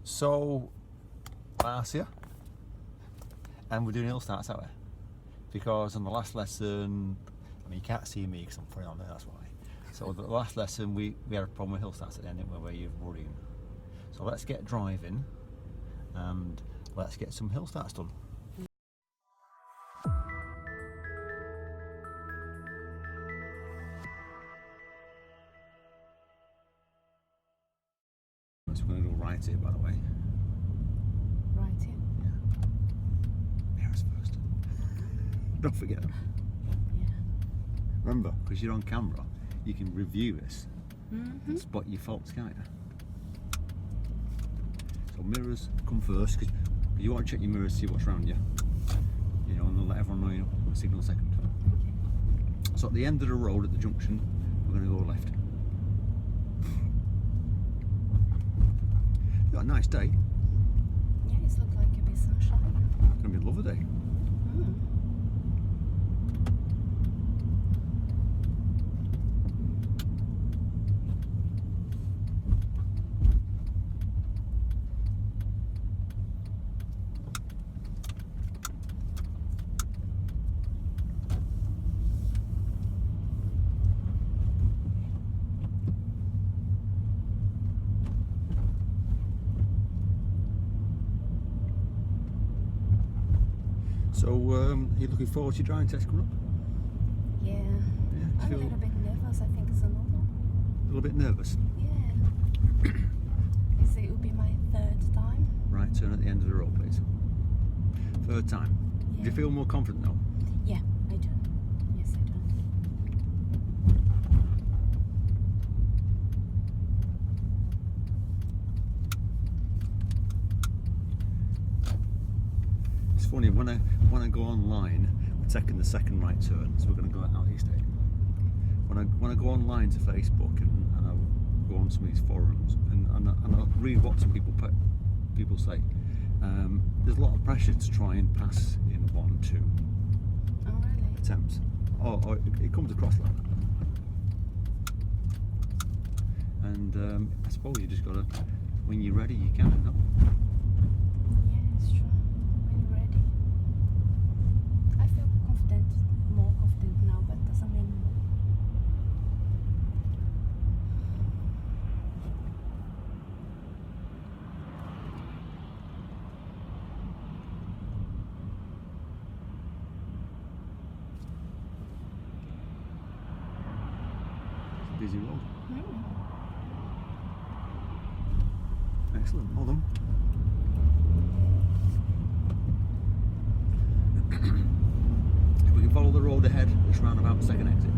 So, Marcia, and we're doing hill starts, aren't we? Because on the last lesson, I mean, you can't see me because I'm putting on there, that's why. So the last lesson, we had a problem with hill starts at the end, didn't we, where you're worrying. So let's get driving and let's get some hill starts done. So we're going to go right here, by the way. Right here? Yeah. Mirrors first. Don't forget them. Yeah. Remember, because you're on camera, you can review this Mm-hmm. and spot your faults, can't you? So mirrors come first, because you want to check your mirrors, see what's around you. You know, and then let everyone know you want a signal second. Okay. So at the end of the road at the junction, we're going to go left. Got a nice day. Yeah, it's looked like a bit sunshine. It's going to be a lovely day. Mm. So, you're looking forward to your driving test coming up? Yeah. Yeah, I'm a little bit nervous. I think it's a normal. A little bit nervous. Yeah. It will be my third time. Right turn at the end of the road, please. Third time. Yeah. Do you feel more confident now? Yeah, I do. Yes, I do. It's funny, when I go online, we're taking the second right turn, so we're going to go out East End. When I go online to Facebook and I go on some of these forums and I read what some people say, there's a lot of pressure to try and pass in 1-2 Oh, really? attempts. Or it comes across like that. And I suppose you just got to, when you're ready, you can. No? Yeah, it's true. When you're ready. I feel confident, more confident now, but doesn't mean. It's a busy road. Mm. Excellent, hold on. If we can follow the road ahead, it's roundabout the second exit.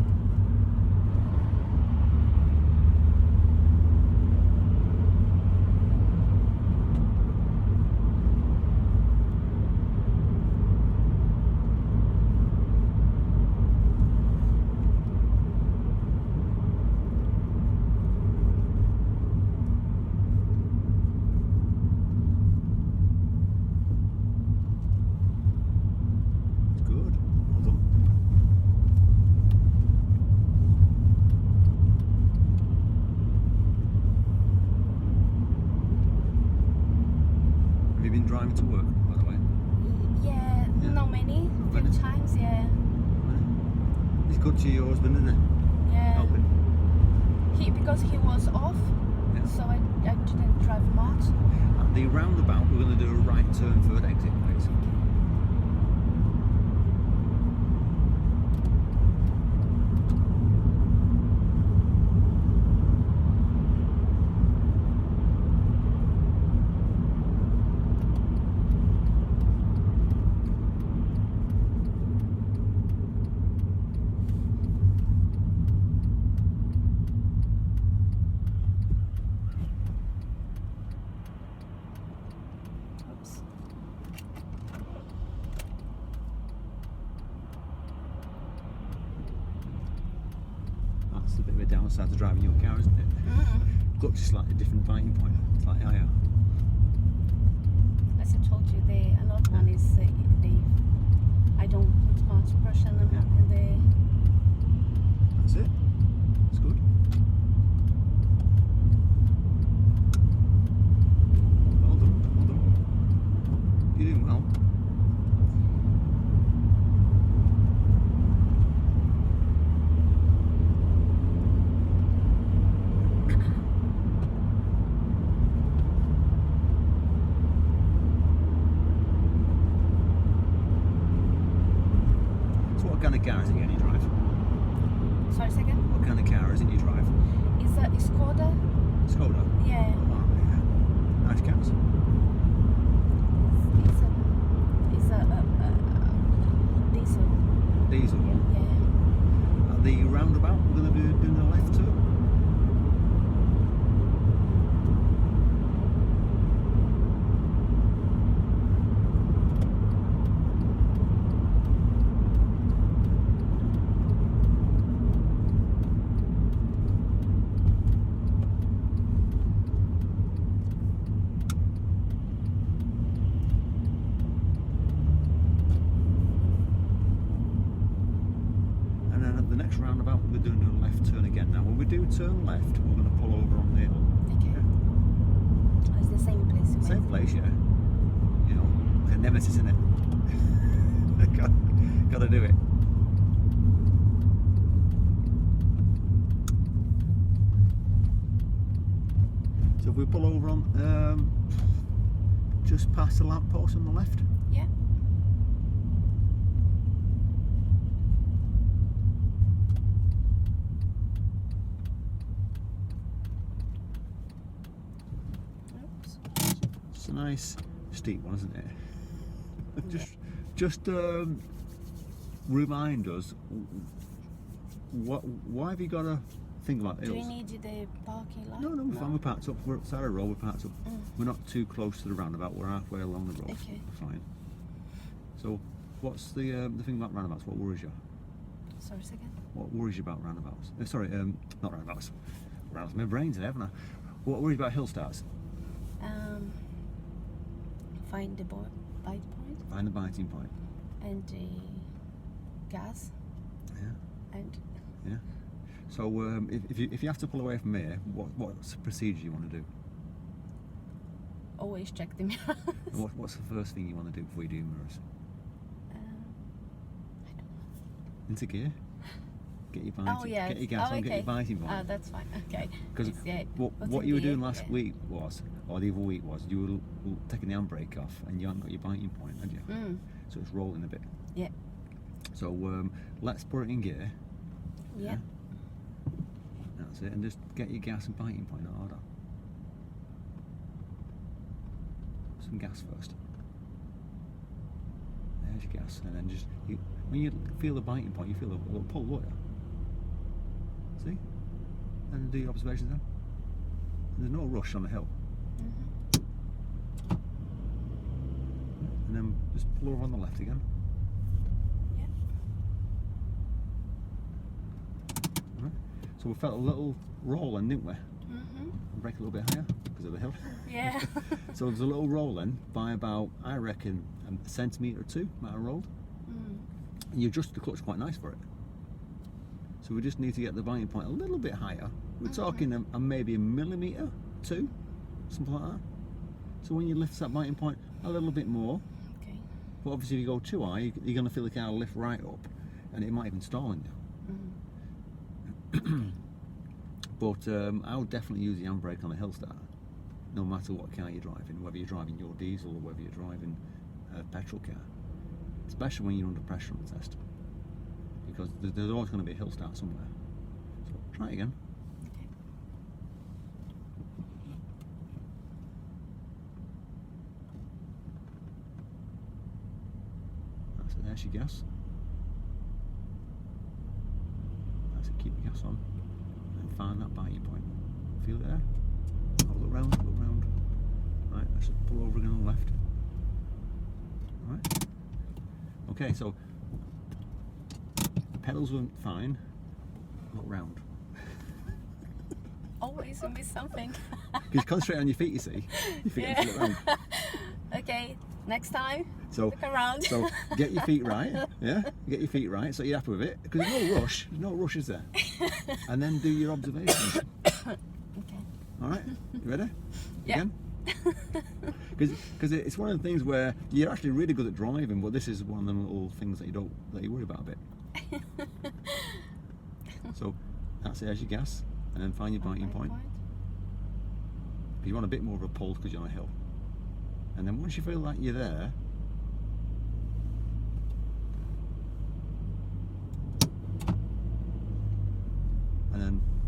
Good, well done. Have you been driving to work, by the way? Yeah, Yeah. not many. Not Few many? times, yeah. He's good to your husband, isn't he? Yeah. Helping. Because he was off, Yeah. so I didn't drive much. At the roundabout, we're going to do a right turn, third exit, please. Oops. That's a bit of a downside to driving your car, isn't it? Mm. Clutch is slightly different biting point, slightly higher. As I told you, another one is I don't put much pressure on Yeah. That's it. That's good. Well done. kind of car is it you drive? Sorry, second. What kind of car is it you drive? It's a Skoda. Skoda? Yeah. Oh, yeah. Nice cars. It's a diesel. Diesel. Yeah. Are the roundabout going to be doing the left turn? Roundabout we're doing a left turn again. Now when we do turn left we're going to pull over on the hill. Okay. Yeah. Oh, it's the same place. You Same went. place, yeah. You know, like a nemesis, isn't it? Gotta do it. So if we pull over on just past the lamppost on the left. Yeah. It's a nice steep one, isn't it? just remind us why have you got to think about hills? Do you need the parking lot? No, we're fine. We're parked up. We're outside the road. We're parked up. We're not too close to the roundabout. We're halfway along the road. Okay. We're fine. So, what's the thing about roundabouts? What worries you? Sorry, second. What worries you about roundabouts? Sorry, not roundabouts. Roundabouts. My brain's in, haven't I? What worries you about hill starts? Find the bite point. Find the biting point. And the gas. Yeah. And Yeah. So if you have to pull away from here, what's the procedure you want to do? always check the mirrors. What's the first thing you want to do before you do mirrors? I don't know. Into gear. Get your biting. Oh yeah. Get your gas on. Okay. Get your biting point. Oh, that's fine. Okay. Because Yeah, what you were doing last week was, or the other week was, you were taking the handbrake off and you hadn't got your biting point, had you? So it's rolling a bit. Yeah. So let's put it in gear. Yeah. That's it, and just get your gas and biting point harder. Some gas first. There's your gas, and then just when you feel the biting point, you feel a little pull, don't you? See? And do your observations then. There's no rush on the hill. And then just pull over on the left again. Yeah. Right. So we felt a little roll then, didn't we? And brake a little bit higher because of the hill. Yeah. So there's a little roll then by about, I reckon, a centimetre or two might have rolled. And you adjust the clutch quite nice for it. So we just need to get the biting point a little bit higher. We're talking maybe a millimetre, two, something like that. So when you lift that biting point a little bit more, Okay. but obviously if you go too high, you're going to feel the car lift right up, and it might even stall on you. But I would definitely use the handbrake on a hill start, no matter what car you're driving, whether you're driving your diesel or whether you're driving a petrol car, especially when you're under pressure on the test, because there's always going to be a hill start somewhere. So try it again. Okay. That's it, there's your gas. That's it, keep the gas on. And find that biting point. Feel it there? Oh, look round, look round. Right, let's just pull over again on the left. Alright. Okay, so the pedals were fine. Look round. Always you miss something. Because concentrate on your feet, you see. You forget to look round. Okay, next time, So, look around. so get your feet right, yeah? Get your feet right so you're happy with it. Because there's no rush, is there? And then do your observations. Okay. Alright, you ready? Yeah. Again? Because it's one of the things where you're actually really good at driving, but this is one of the little things that you worry about a bit. So that's it, as your gas, and then find your biting point. You want a bit more of a pull because you're on a hill. And then once you feel like you're there,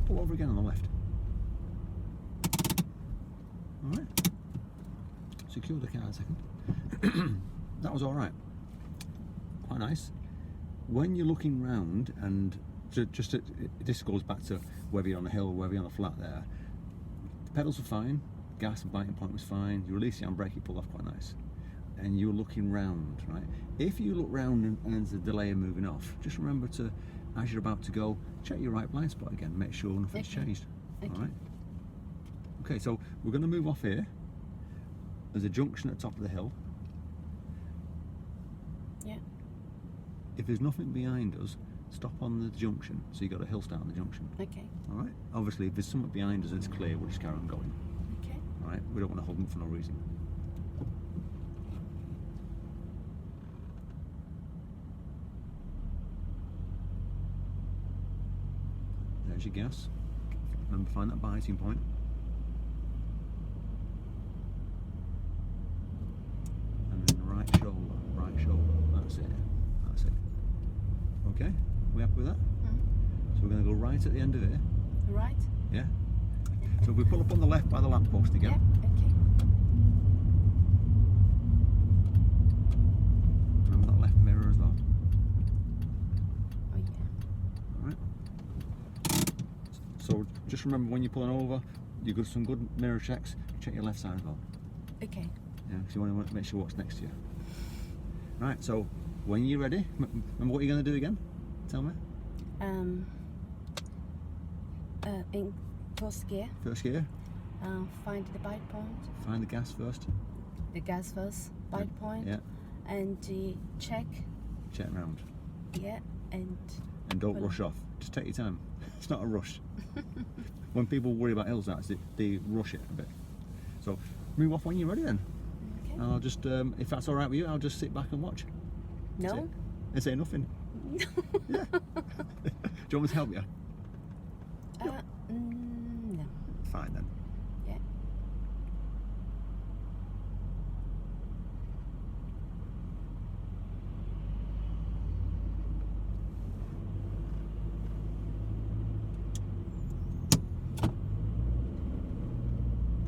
pull over again on the left. Alright. Secure the car a second. That was alright. Quite nice. When you're looking round, and this goes back to whether you're on a hill or whether you're on a flat there, the pedals are fine, gas and biting point was fine, you release the handbrake, you pull off quite nice. And you're looking round, right? If you look round and there's a delay in moving off, just remember to, as you're about to go, check your right blind spot again, make sure nothing's changed. Okay. Alright? Okay, so we're going to move off here. There's a junction at the top of the hill. Yeah. If there's nothing behind us, stop on the junction. So you've got a hill start on the junction. Okay. Alright? Obviously, if there's something behind us and it's clear, we'll just carry on going. Okay. Alright? We don't want to hold them for no reason. There's your gas. Remember, find that biting point. And then right shoulder, right shoulder. That's it. That's it. Okay? We happy with that? So we're going to go right at the end of it. Right? Yeah? So if we pull up on the left by the lamppost again. Yep. Okay. Remember that left mirror as well. Oh yeah. Alright. So just remember when you're pulling over, you've got some good mirror checks. Check your left side as well. Okay. Yeah, because you want to make sure what's next to you. Right, so when you're ready, remember what you're going to do again? Tell me. In first gear, First gear, find the bite point, find the gas first. the gas first, bite point, Yeah, and check, check round. yeah, and And don't Well- rush off. Just take your time. It's not a rush. When people worry about hill starts, they rush it a bit. So move off when you're ready then. okay. And I'll just, if that's all right with you, I'll just sit back and watch. That's No. it. And say nothing. Yeah. Do you want me to help you? No. Fine then. Yeah.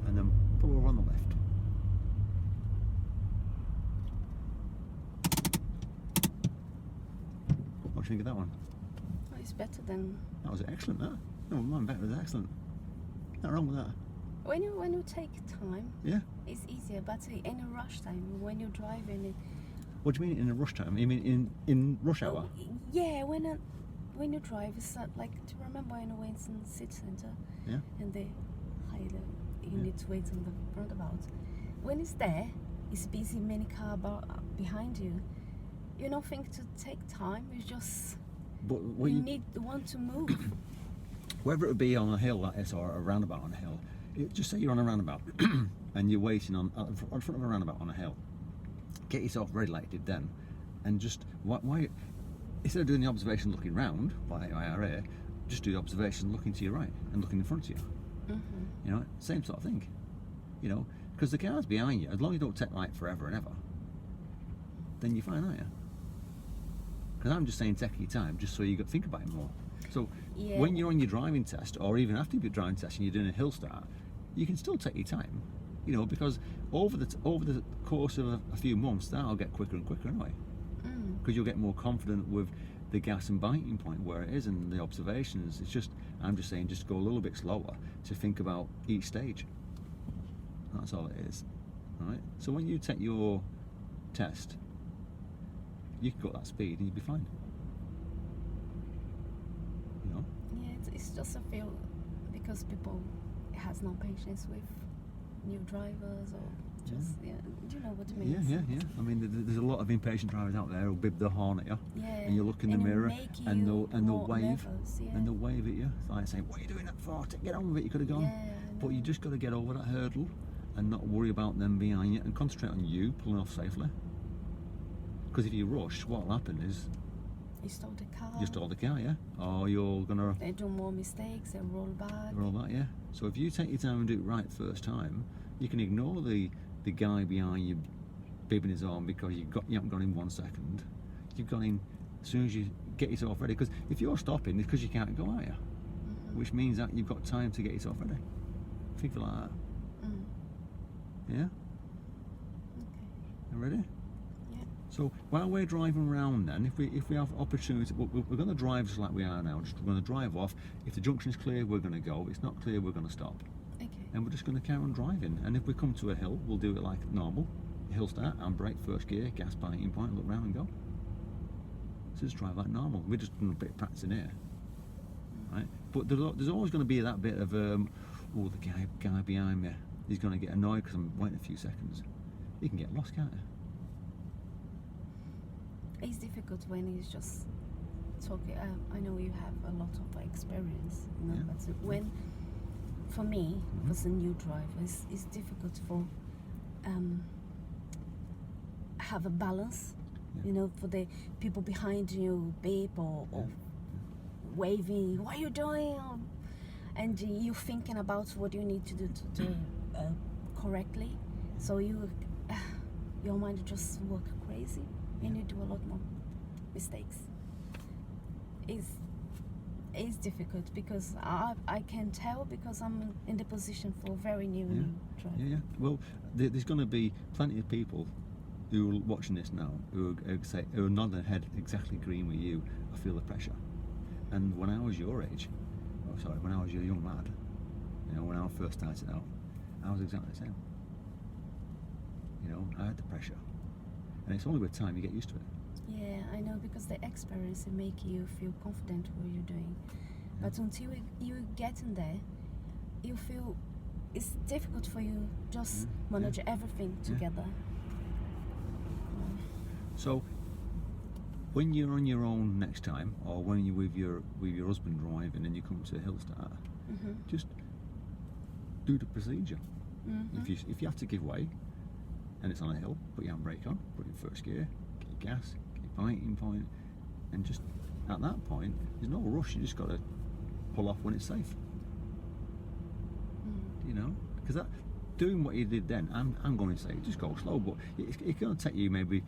And then pull over on the left. What do you think of that one? Oh, it's better than That was excellent, that. No, mine better was excellent. Nothing wrong with that. when you take time. Yeah. It's easier, but in a rush time when you're driving. What do you mean in a rush time? You mean in rush hour? Yeah, when you drive, it's like, do you remember when I went in the city centre? Yeah. And they hide you Yeah. need to wait on the roundabout. When it's there, it's busy, many car behind you. You don't think to take time. You just But want to move. whether it be on a hill like this or a roundabout on a hill, just say you're on a roundabout and you're waiting on front of a roundabout on a hill. Get yourself ready like you did then, and just why instead of doing the observation looking round like IRA, just do the observation looking to your right and looking in front of you. Mm-hmm. You know, same sort of thing. You know, because the car's behind you. As long as you don't take like forever and ever, then you're fine, aren't you? Because I'm just saying take your time, just so you got to think about it more. So Yeah. when you're on your driving test, or even after your driving test and you're doing a hill start, you can still take your time. You know, because over the course of a few months, that'll get quicker and quicker anyway. Because you'll get more confident with the gas and biting point where it is and the observations. It's just, I'm just saying, just go a little bit slower to think about each stage. That's all it is. All right. So when you take your test, you can go at that speed and you'll be fine. You know. Yeah, it's just a feel because people has no patience with new drivers or just do you know what I mean? Yeah. I mean, there's a lot of impatient drivers out there who'll bib the horn at you, Yeah. and you look in the And it mirror, make and you they'll more wave, nervous, yeah. and they'll wave at you, like saying, "What are you doing that for? Get on with it. You could have gone." Yeah, I But you know. just got to get over that hurdle, and not worry about them behind you, and concentrate on you pulling off safely. Because if you rush, what'll happen is You stole the car. you stall the car, yeah, or you're gonna They do more mistakes. They roll back. roll that, yeah. So if you take your time and do it right first time, you can ignore the guy behind you bibbing his arm because you haven't gone in 1 second. You've gone in as soon as you get yourself ready. Because if you're stopping, it's because you can't go, are you? which means that you've got time to get yourself ready. Think like that. Yeah? Okay. You ready? Yeah. So while we're driving around then, if we have opportunity, we're going to drive just like we are now. Just we're going to drive off. If the junction's clear, we're going to go. If it's not clear, we're going to stop. Okay. And we're just going to carry on driving. And if we come to a hill, we'll do it like normal. Hill start, handbrake, first gear, gas biting point, look round and go. So just drive like normal. We're just doing a bit of practicing here. Right? But there's always going to be that bit of, oh, the guy behind me, he's going to get annoyed because I'm waiting a few seconds. You can get lost, can't you? It's difficult when he's just talking. I know you have a lot of experience, you know, Yeah. but when, for me, as a new driver, it's difficult for have a balance, you know, for the people behind you, beep or waving, what are you doing? And you're thinking about what you need to do correctly. So your mind just work crazy and you do a lot more mistakes. It's difficult because I can tell because I'm in the position for very new driver. Yeah. Well, there's going to be plenty of people who are watching this now who are nodding their head exactly agreeing with you. I feel the pressure. And when I was your age, when I was a young lad, you know, when I first started out, I was exactly the same. You know, I had the pressure, and it's only with time you get used to it. Yeah, I know, because the experience will make you feel confident what you're doing. But until you get in there, you feel it's difficult for you just manage everything together. So when you're on your own next time, or when you're with your husband driving and you come to a hill start, just do the procedure. If you have to give way and it's on a hill, put your handbrake on, put it in first gear, get your gas, get your biting point, and just at that point there's no rush. You just got to pull off when it's safe. You know, because that doing what you did then, I'm going to say just go slow, but it's going to take you maybe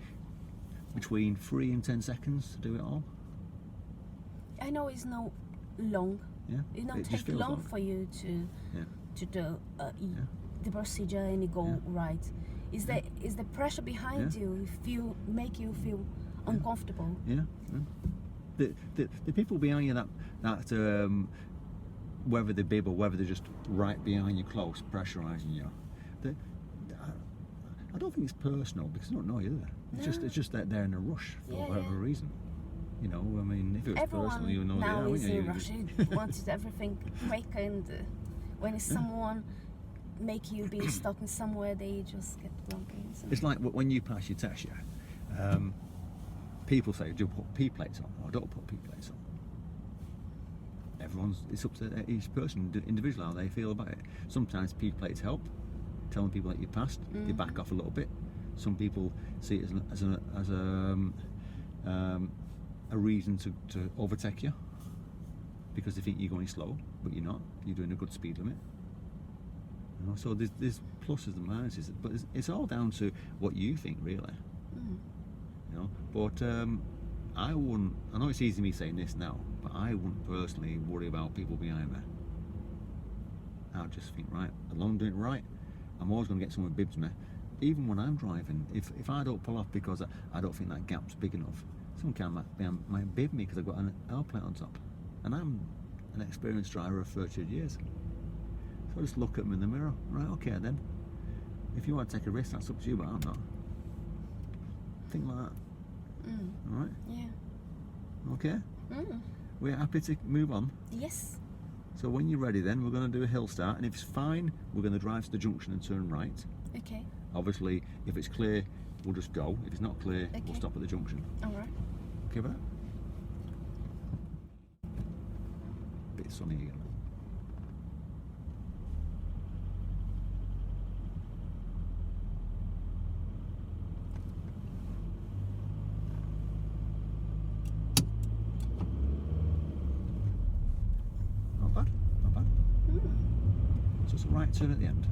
between 3 and 10 seconds to do it all. I know it's not long. Yeah. It don't It just take feels long for you to do the procedure and it go right. Is the pressure behind you make you feel uncomfortable? Yeah. The people behind you that whether they bib or whether they're just right behind you close, pressurising you, I don't think it's personal because they don't know you, do they? It's just that they're in a rush for whatever reason. You know, I mean, if it was personal, you know, now is in a rush. Wanted everything quick, and when it's someone make you be stuck in somewhere, they just get grumpy. It's like when you pass your test, people say, do you put P plates on or don't put P plates on? It's up to each person individually how they feel about it. Sometimes P plates help, telling people that you passed, they back off a little bit. Some people see it as a reason to overtake you because they think you're going slow, but you're not. You're doing a good speed limit. You know, so there's pluses and minuses, but it's all down to what you think, really. You know, but I wouldn't. I know it's easy me saying this now, but I wouldn't personally worry about people behind me. I would just think, right, as long as I'm doing it right, I'm always going to get someone who bibs me. Even when I'm driving, if I don't pull off because I don't think that gap's big enough, someone might bib me because I've got an L plate on top, and I'm an experienced driver of 30 years. So I just look at them in the mirror. Right, okay then. If you want to take a risk, that's up to you, but I'm not. Think like that. All right? Yeah. Okay? We're happy to move on. Yes. So when you're ready then, we're going to do a hill start, and if it's fine, we're going to drive to the junction and turn right. Okay. Obviously, if it's clear, we'll just go. If it's not clear, we'll stop at the junction. All right. Okay with that? Bit sunny again. Not bad, not bad. So it's a right turn at the end.